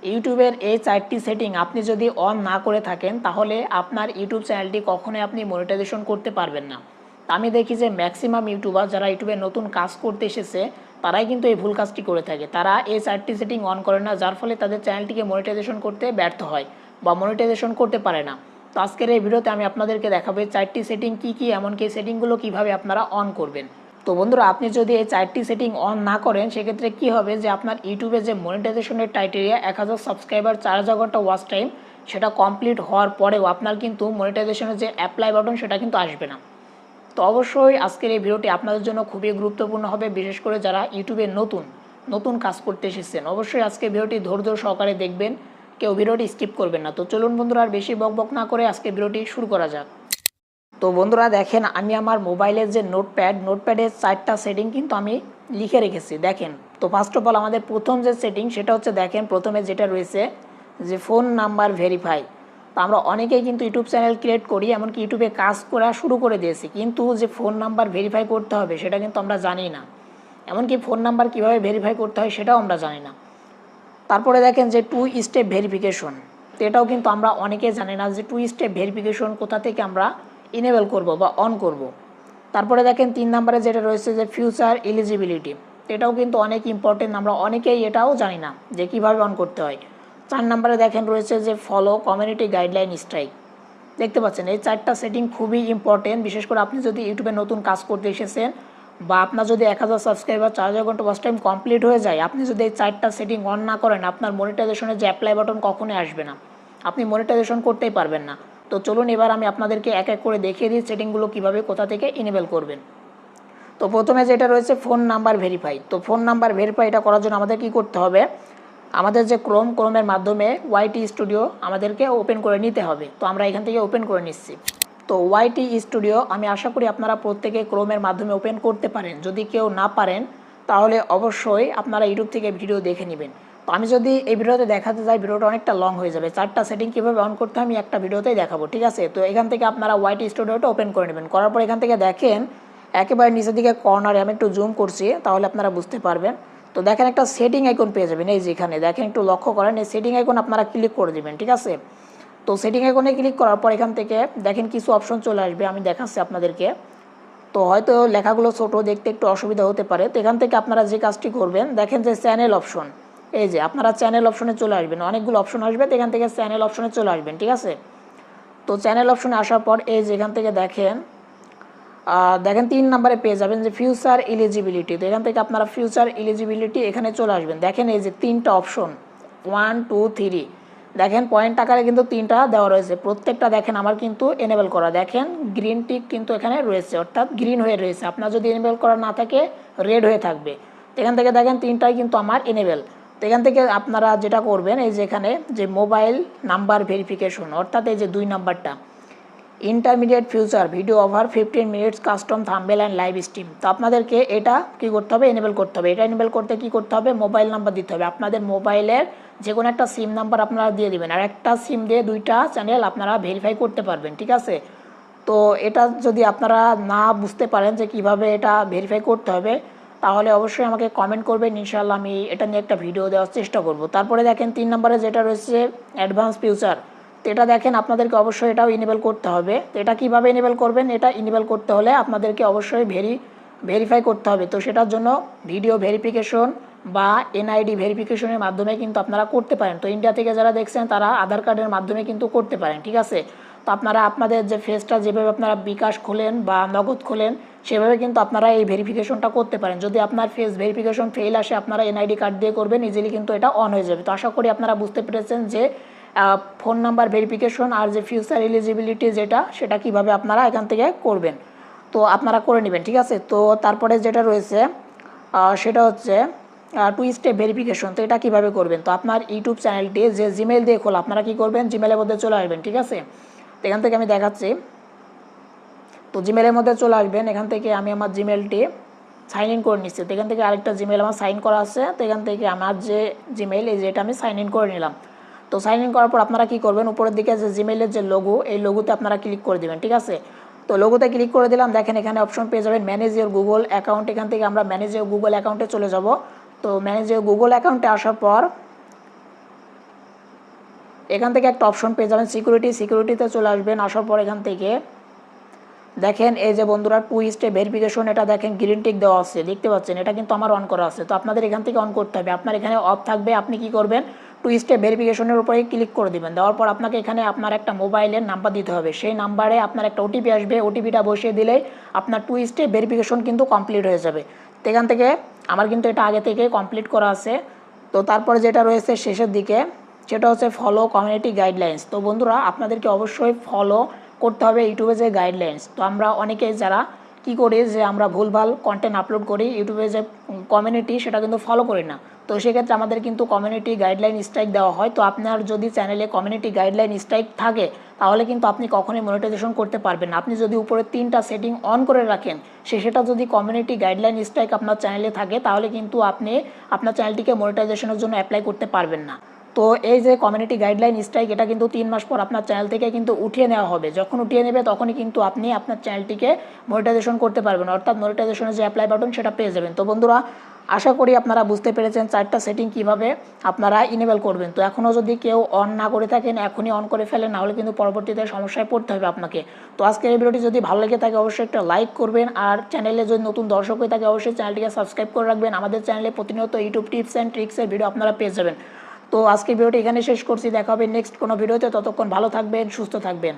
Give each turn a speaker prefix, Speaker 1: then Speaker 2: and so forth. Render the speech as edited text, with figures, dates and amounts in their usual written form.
Speaker 1: ইউটিউবের এই 4টি সেটিং আপনি যদি অন না করে থাকেন তাহলে আপনার ইউটিউব চ্যানেলটি কখনোই আপনি মনিটাইজেশন করতে পারবেন না। আমি দেখি যে ম্যাক্সিমাম ইউটিউবার যারা ইউটিউবে নতুন কাজ করতে এসেছে তারাই কিন্তু এই ভুল কাজটি করে থাকে। তারা এই 4টি সেটিং অন করে না, যার ফলে তাদের চ্যানেলটিকে মনিটাইজেশন করতে ব্যর্থ হয় বা মনিটাইজেশন করতে পারে না। তো আজকের এই ভিডিওতে আমি আপনাদেরকে দেখাবো এই 4টি সেটিং কী কী, এমনকি এই সেটিংগুলো কীভাবে আপনারা অন করবেন। তো বন্ধুরা, আপনি যদি এই 4টি সেটিং অন না করেন সেক্ষেত্রে কি হবে যে আপনার ইউটিউবে যে মনিটাইজেশনের ক্রাইটেরিয়া 1000 সাবস্ক্রাইবার 4000 ঘন্টা ওয়াচ টাইম, সেটা কমপ্লিট হওয়ার পরেও আপনার কিন্তু মনিটাইজেশনের যে অ্যাপ্লাই বাটন সেটা কিন্তু আসবে না। তো অবশ্যই আজকের এই ভিডিওটি আপনাদের জন্য খুবই গুরুত্বপূর্ণ হবে, বিশেষ করে যারা ইউটিউবে নতুন কাজ করতে এসেছেন। অবশ্যই আজকে ভিডিওটি ধৈর্য সহকারে দেখবেন, কেউ ভিডিওটি স্কিপ করবেন না। তো চলুন বন্ধুরা, আর বেশি বকবক না করে আজকে ভিডিওটি শুরু করা যাক। তো বন্ধুরা দেখেন, আমি আমার মোবাইলের যে নোটপ্যাডের 4টা সেটিং কিন্তু আমি লিখে রেখেছি দেখেন। তো ফার্স্ট অফ অল আমাদের প্রথম যে সেটিং সেটা হচ্ছে, দেখেন প্রথমে যেটা রয়েছে যে ফোন নাম্বার ভেরিফাই। তো আমরা অনেকেই কিন্তু ইউটিউব চ্যানেল ক্রিয়েট করি, এমনকি ইউটিউবে কাজ করা শুরু করে দিয়েছি, কিন্তু যে ফোন নাম্বার ভেরিফাই করতে হবে সেটা কিন্তু আমরা জানি না। এমনকি ফোন নাম্বার কীভাবে ভেরিফাই করতে হয় সেটাও আমরা জানি না। তারপরে দেখেন যে 2 স্টেপ ভেরিফিকেশন, তো এটাও কিন্তু আমরা অনেকে জানি না যে 2 স্টেপ ভেরিফিকেশন কোথা থেকে আমরা ইনেবল করব বা অন করব। তারপরে দেখেন 3 নম্বরে যেটা রয়েছে যে ফিউচার এলিজিবিলিটি, এটাও কিন্তু অনেক ইম্পর্টেন্ট, আমরা অনেকেই এটাও জানি না যে কীভাবে অন করতে হয়। 4 নম্বরে দেখেন রয়েছে যে ফলো কমিউনিটি গাইডলাইন স্ট্রাইক। দেখতে পাচ্ছেন এই 4টা সেটিং খুবই ইম্পর্টেন্ট, বিশেষ করে আপনি যদি ইউটিউবে নতুন কাজ করতে এসেছেন বা আপনার যদি 1000 সাবস্ক্রাইবার 4000 ঘন্টা ওয়াচ টাইম কমপ্লিট হয়ে যায়, আপনি যদি এই 4টা সেটিং অন না করেন আপনার মনিটাইজেশনের যে অ্যাপ্লাই বাটন কখনোই আসবে না, আপনি মনিটাইজেশন করতেই পারবেন না। তো চলুন এবার আমি আপনাদেরকে এক এক করে দেখিয়ে দিই সেটিংগুলো কীভাবে কোথা থেকে ইনেবল করবেন। তো প্রথমে যেটা রয়েছে ফোন নাম্বার ভেরিফাই। তো ফোন নাম্বার ভেরিফাই এটা করার জন্য আমাদের কী করতে হবে, আমাদের যে ক্রোমের মাধ্যমে ওয়াইটি স্টুডিও আমাদেরকে ওপেন করে নিতে হবে। তো আমরা এখান থেকে ওপেন করে নিচ্ছি। তো ওয়াইটি স্টুডিও আমি আশা করি আপনারা প্রত্যেকে ক্রোমের মাধ্যমে ওপেন করতে পারেন। যদি কেউ না পারেন তাহলে অবশ্যই আপনারা ইউটিউব থেকে ভিডিও দেখে নেবেন। তো আমি যদি এই ভিডিওতে দেখাতে যাই ভিডিওটা অনেকটা লং হয়ে যাবে। 4টা সেটিং কীভাবে অন করতে হয় আমি একটা ভিডিওতেই দেখাবো, ঠিক আছে। তো এখান থেকে আপনারা ওয়াইটি স্টুডিওটা ওপেন করে নেবেন। করার পর এখান থেকে দেখেন একেবারে নিচের দিকে কর্নারে আমি একটু জুম করছি তাহলে আপনারা বুঝতে পারবেন। তো দেখেন একটা সেটিং আইকন পেয়ে যাবেন, এই যে এখানে দেখেন, একটু লক্ষ্য করেন, এই সেটিং আইকন আপনারা ক্লিক করে দেবেন, ঠিক আছে। তো সেটিং আইকনে ক্লিক করার পর এখান থেকে দেখেন কিছু অপশন চলে আসবে, আমি দেখাচ্ছি আপনাদেরকে। তো হয়তো লেখাগুলো ছোট দেখতে একটু অসুবিধা হতে পারে। তো এখান থেকে আপনারা যে কাজটি করবেন, দেখেন যে চ্যানেল অপশন, এই যে আপনারা চ্যানেল অপশনে চলে আসবেন, অনেকগুলো অপশন আসবে, তো এখান থেকে চ্যানেল অপশনে চলে আসবেন, ঠিক আছে। তো চ্যানেল অপশনে আসার পর এই যে এখান থেকে দেখেন 3 নম্বরে পেয়ে যাবেন যে ফিউচার এলিজিবিলিটি। তো এখান থেকে আপনারা ফিউচার এলিজিবিলিটি এখানে চলে আসবেন। দেখেন এই যে 3টা অপশন 1 2 3, দেখেন পয়েন্ট আকারে কিন্তু 3টা দেওয়া রয়েছে, প্রত্যেকটা দেখেন আমার কিন্তু এনেবল করা। দেখেন গ্রিন টিক কিন্তু এখানে রয়েছে, অর্থাৎ গ্রিন হয়ে রয়েছে। আপনার যদি এনেবল করা না থাকে রেড হয়ে থাকবে। তো এখান থেকে দেখেন 3টাই কিন্তু আমার এনেবল। তো এখান থেকে আপনারা যেটা করবেন, এই যে এখানে যে মোবাইল নাম্বার ভেরিফিকেশন, অর্থাৎ এই যে 2 নাম্বারটা, intermediate future video over 15 minutes custom thumbnail and live stream. তো আপনাদেরকে এটা কী করতে হবে, এনেবল করতে হবে। এটা এনেবল করতে কী করতে হবে, মোবাইল নাম্বার দিতে হবে। আপনাদের মোবাইলের যে কোনো একটা সিম নাম্বার আপনারা দিয়ে দিবেন, আর একটা সিম দিয়ে 2টা চ্যানেল আপনারা ভেরিফাই করতে পারবেন, ঠিক আছে। তো এটা যদি আপনারা না বুঝতে পারেন যে কিভাবে এটা ভেরিফাই করতে হবে, তাহলে অবশ্যই আমাকে কমেন্ট করবেন, ইনশাআল্লাহ আমি এটা নিয়ে একটা ভিডিও দেওয়ার চেষ্টা করব। তারপরে দেখেন 3 নম্বরে যেটা রয়েছে অ্যাডভান্স ফিউচার, তো এটা দেখেন আপনাদেরকে অবশ্যই এটাও ইনেবল করতে হবে। তো এটা কীভাবে ইনেবল করবেন, এটা ইনেবল করতে হলে আপনাদেরকে অবশ্যই ভেরিফাই করতে হবে। তো সেটার জন্য ভিডিও ভেরিফিকেশন বা এনআইডি ভেরিফিকেশনের মাধ্যমে কিন্তু আপনারা করতে পারেন। তো ইন্ডিয়া থেকে যারা দেখছেন তারা আধার কার্ডের মাধ্যমে কিন্তু করতে পারেন, ঠিক আছে। তো আপনারা আপনাদের যে ফেসটা যেভাবে আপনারা বিকাশ খোলেন বা নগদ খোলেন সেভাবে কিন্তু আপনারা এই ভেরিফিকেশনটা করতে পারেন। যদি আপনার ফেস ভেরিফিকেশন ফেল আসে, আপনারা এনআইডি কার্ড দিয়ে করবেন, ইজিলি কিন্তু এটা অন হয়ে যাবে। তো আশা করি আপনারা বুঝতে পেরেছেন যে ফোন নাম্বার ভেরিফিকেশন আর যে ফিউচার এলিজিবিলিটি যেটা, সেটা কিভাবে আপনারা এখান থেকে করবেন। তো আপনারা করে নেবেন, ঠিক আছে। তো তারপরে যেটা রয়েছে সেটা হচ্ছে 2 স্টেপ ভেরিফিকেশন। তো এটা কীভাবে করবেন, তো আপনার ইউটিউব চ্যানেলটি যে জিমেল দিয়ে খোলা, আপনারা কী করবেন, জিমেলের মধ্যে চলে আসবেন, ঠিক আছে। তো এখান থেকে আমি দেখাচ্ছি। তো জিমেলের মধ্যে চলে আসবেন, এখান থেকে আমি আমার জিমেলটি সাইন ইন করে নিচ্ছি। তো এখান থেকে আরেকটা জিমেল আমার সাইন করা আছে, তো এখান থেকে আমার যে জিমেল এই যেটা আমি সাইন ইন করে নিলাম। তো সাইন ইন করার পর আপনারা কী করবেন, উপরের দিকে যে জিমেলের যে লোগো, এই লোগোতে আপনারা ক্লিক করে দেবেন, ঠিক আছে। তো লোগোতে ক্লিক করে দিলাম, দেখেন এখানে অপশন পেয়ে যাবেন ম্যানেজ ইওর গুগল অ্যাকাউন্ট। এখান থেকে আমরা ম্যানেজ ইওর গুগল অ্যাকাউন্টে চলে যাব। তো ম্যানেজ ইওর গুগল অ্যাকাউন্টে আসার পর এখান থেকে একটা অপশন পেয়ে যাবেন সিকিউরিটিতে চলে আসবেন। আসার পর এখান থেকে দেখেন এই যে বন্ধুরা 2 স্টেপ ভেরিফিকেশন, এটা দেখেন গ্রিন টিক দেওয়া আছে, দেখতে পাচ্ছেন, এটা কিন্তু আমার অন করা আছে। তো আপনাদের এখান থেকে অন করতে হবে। আপনার এখানে অফ থাকবে, আপনি কি করবেন 2 স্টেপ ভেরিফিকেশনের উপরে ক্লিক করে দিবেন। দেওয়ার পর আপনাকে এখানে আপনার একটা মোবাইলের নাম্বার দিতে হবে। সেই নাম্বারে আপনার একটা ওটিপি আসবে, ওটিপিটা বসিয়ে দিলেই আপনার 2 স্টেপ ভেরিফিকেশন কিন্তু কমপ্লিট হয়ে যাবে। তো এখান থেকে আমার কিন্তু এটা আগে থেকে কমপ্লিট করা আছে। তো তারপরে যেটা রয়েছে শেষের দিকে, সেটা হচ্ছে ফলো কমিউনিটি গাইডলাইন্স। তো বন্ধুরা আপনাদেরকে অবশ্যই ফলো করতে হবে ইউটিউবে যে গাইডলাইন্স। তো আমরা অনেকেই যারা কি করি যে আমরা ভুলভাল কন্টেন্ট আপলোড করি, ইউটিউবে যে কমিউনিটি সেটা কিন্তু ফলো করি না। তো সেক্ষেত্রে আমাদের কিন্তু কমিউনিটি গাইডলাইন স্ট্রাইক দেওয়া হয়। তো আপনার যদি চ্যানেলে কমিউনিটি গাইডলাইন স্ট্রাইক থাকে তাহলে কিন্তু আপনি কখনোই মনিটাইজেশন করতে পারবেন না। আপনি যদি উপরে 3টা সেটিং অন করে রাখেন, সেটা যদি কমিউনিটি গাইডলাইন স্ট্রাইক আপনার চ্যানেলে থাকে তাহলে কিন্তু আপনি আপনার চ্যানেলটিকে মনিটাইজেশনের জন্য অ্যাপ্লাই করতে পারবেন না। তো এই যে কমিউনিটি গাইডলাইন স্ট্রাইক, এটা কিন্তু 3 মাস পর আপনার চ্যানেল থেকে কিন্তু উঠিয়ে নেওয়া হবে। যখন উঠিয়ে নেবে তখনই কিন্তু আপনি আপনার চ্যানেলটিকে মনিটাইজেশন করতে পারবেন, অর্থাৎ মনিটাইজেশনের যে অ্যাপ্লাই বাটন সেটা পেয়ে যাবেন। তো বন্ধুরা আশা করি আপনারা বুঝতে পেরেছেন 4টা সেটিং কিভাবে আপনারা ইনেবল করবেন। তো এখনও যদি কেউ অন না করে থাকেন এখনই অন করে ফেলেন, নাহলে কিন্তু পরবর্তীতে সমস্যায় পড়তে হবে আপনাকে। তো আজকের এই ভিডিওটি যদি ভালো লেগে থাকে অবশ্যই একটা লাইক করবেন, আর চ্যানেলে যদি নতুন দর্শক হয়ে থাকে অবশ্যই চ্যানেলটিকে সাবস্ক্রাইব করে রাখবেন। আমাদের চ্যানেলে প্রতিনিয়ত ইউটিউব টিপস অ্যান্ড ট্রিক্সের ভিডিও আপনারা পেয়ে যাবেন। তো আজকের ভিডিওটি এখানে শেষ করছি, দেখা হবে নেক্সট কোনো ভিডিওতে। ততক্ষণ ভালো থাকবেন, সুস্থ থাকবেন।